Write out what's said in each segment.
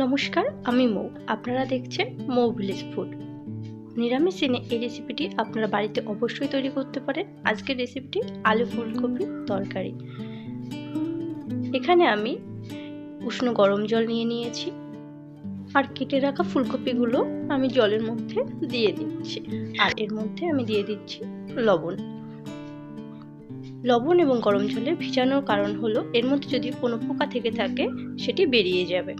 নমস্কার, আমি মৌ। আপনারা দেখছেন মৌ ভিলেজ ফুড। নিরামিষ দিনে এই রেসিপিটি আপনারা বাড়িতে অবশ্যই তৈরি করতে পারেন। আজকের রেসিপিটি আলু ফুলকপির তরকারি। এখানে আমি উষ্ণ গরম জল নিয়ে নিয়েছি আর কেটে রাখা ফুলকপিগুলো আমি জলের মধ্যে দিয়ে দিচ্ছি। আর এর মধ্যে আমি দিয়ে দিচ্ছি লবণ। লবণ এবং গরম জলে ভিজানোর কারণ হলো এর মধ্যে যদি কোনো পোকা থেকে থাকে সেটি বেরিয়ে যাবে।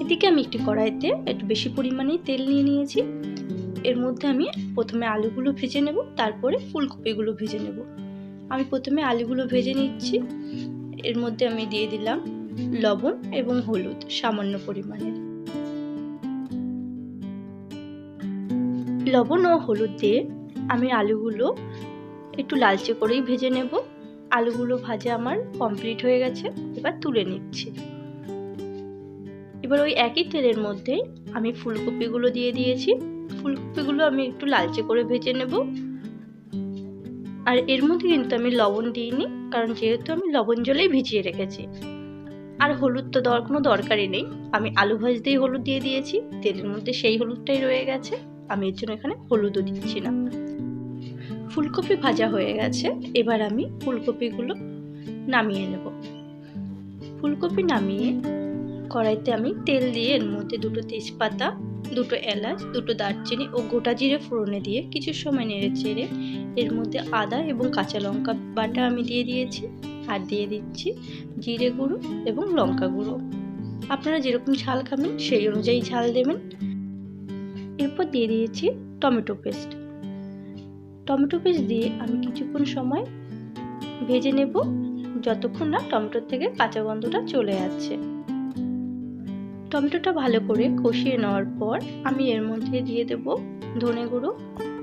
এদিকে আমি একটি কড়াইতে একটু বেশি পরিমাণে তেল নিয়ে নিয়েছি। এর মধ্যে আমি প্রথমে আলুগুলো ভেজে নেব, তারপরে ফুলকপিগুলো ভেজে নেব। আমি প্রথমে আলুগুলো ভেজে নিচ্ছি। এর মধ্যে আমি দিয়ে দিলাম লবণ এবং হলুদ সামান্য পরিমাণের। লবণ ও হলুদ দিয়ে আমি আলুগুলো একটু লালচে করেই ভেজে নেব। আলুগুলো ভাজা আমার কমপ্লিট হয়ে গেছে, এবার তুলে নিচ্ছি। এবার ওই একই তেলের মধ্যে আমি ফুলকপিগুলো দিয়ে দিয়েছি। ফুলকপিগুলো আমি একটু লালচে করে ভেজে নেব। আর এর মধ্যে কিন্তু আমি লবণ দিইনি, কারণ যেহেতু আমি লবণ জলেই ভিজিয়ে রেখেছি। আর হলুদ তো কোনো দরকারই নেই, আমি আলু ভাজতেই হলুদ দিয়ে দিয়েছি, তেলের মধ্যে সেই হলুদটাই রয়ে গেছে। আমি এর জন্য এখানে হলুদও দিচ্ছি না। ফুলকপি ভাজা হয়ে গেছে, এবার আমি ফুলকপিগুলো নামিয়ে নেব। ফুলকপি নামিয়ে কড়াইতে আমি তেল দিয়ে এর মধ্যে দুটো তেজপাতা, দুটো এলাচ, দুটো দারচিনি ও গোটা জিরে ফোড়নে দিয়ে কিছু সময় নেড়ে চেড়ে এর মধ্যে আদা এবং কাঁচা লঙ্কা বাটা আমি দিয়ে দিয়েছি। আর দিয়ে দিচ্ছি জিরে গুঁড়ো এবং লঙ্কা গুঁড়ো। আপনারা যেরকম ঝাল খাবেন সেই অনুযায়ী ঝাল দেবেন। এরপর দিয়ে দিয়েছি টমেটো পেস্ট। টমেটো পেস্ট দিয়ে আমি কিছুক্ষণ সময় ভেজে নেব, যতক্ষণ না টমেটোর থেকে কাঁচা গন্ধটা চলে যাচ্ছে। টমেটোটা ভালো করে কষিয়ে নেওয়ার পর আমি এর মধ্যে দিয়ে দেব ধনে গুঁড়ো,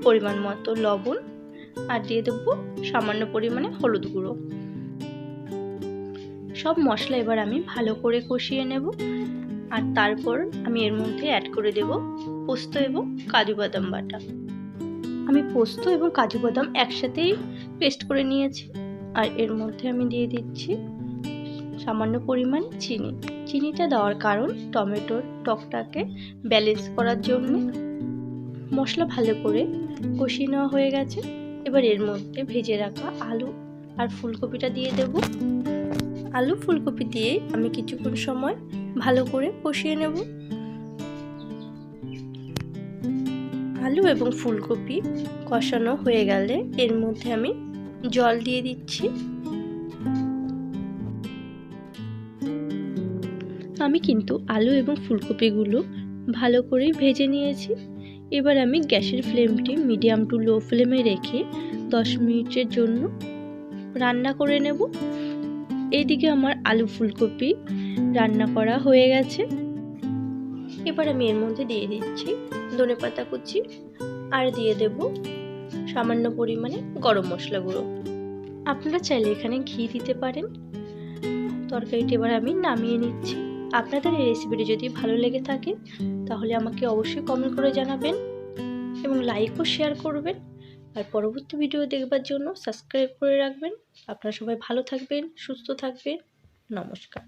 পরিমাণ মতো লবণ, আর দিয়ে দেব সামান্য পরিমাণে হলুদ গুঁড়ো। সব মশলা এবার আমি ভালো করে কষিয়ে নেব। আর তারপর আমি এর মধ্যে অ্যাড করে দেব পোস্ত এবং কাজু বাদাম বাটা। আমি পোস্ত এবং কাজু বাদাম একসাথেই পেস্ট করে নিয়েছি। আর এর মধ্যে আমি দিয়ে দিচ্ছি সামান্য পরিমাণ চিনি। চিনিটা দেওয়ার কারণ টমেটোর টকটাকে ব্যালেন্স করার জন্য। মশলা ভালো করে কষিয়ে নেওয়া হয়ে গেছে, এবার এর মধ্যে ভেজে রাখা আলু আর ফুলকপিটা দিয়ে দেব। আলু ফুলকপি দিয়ে আমি কিছুক্ষণ সময় ভালো করে কষিয়ে নেব। আলু এবং ফুলকপি কষানো হয়ে গেলে এর মধ্যে আমি জল দিয়ে দিচ্ছি। আমি কিন্তু আলু এবং ফুলকপিগুলো ভালো করে ভেজে নিয়েছি। এবার আমি গ্যাসের ফ্লেমটি মিডিয়াম টু লো ফ্লেমে রেখে 10 মিনিটের জন্য রান্না করে নেব। এইদিকে আমার আলু ফুলকপি রান্না করা হয়ে গেছে। এবার আমি এর মধ্যে দিয়ে দিচ্ছি ধনেপাতা কুচি আর দিয়ে দেব সামান্য পরিমাণে গরম মশলা গুঁড়ো। আপনারা চাইলে এখানে ঘি দিতে পারেন। তরকারিটি এবার আমি নামিয়ে নিচ্ছি। আপনাদের এই রেসিপিটি যদি ভালো লেগে থাকে তাহলে আমাকে অবশ্যই কমেন্ট করে জানাবেন এবং লাইক ও শেয়ার করবেন। আর পরবর্তী ভিডিও দেখবার জন্য সাবস্ক্রাইব করে রাখবেন। আপনারা সবাই ভালো থাকবেন, সুস্থ থাকবেন। নমস্কার।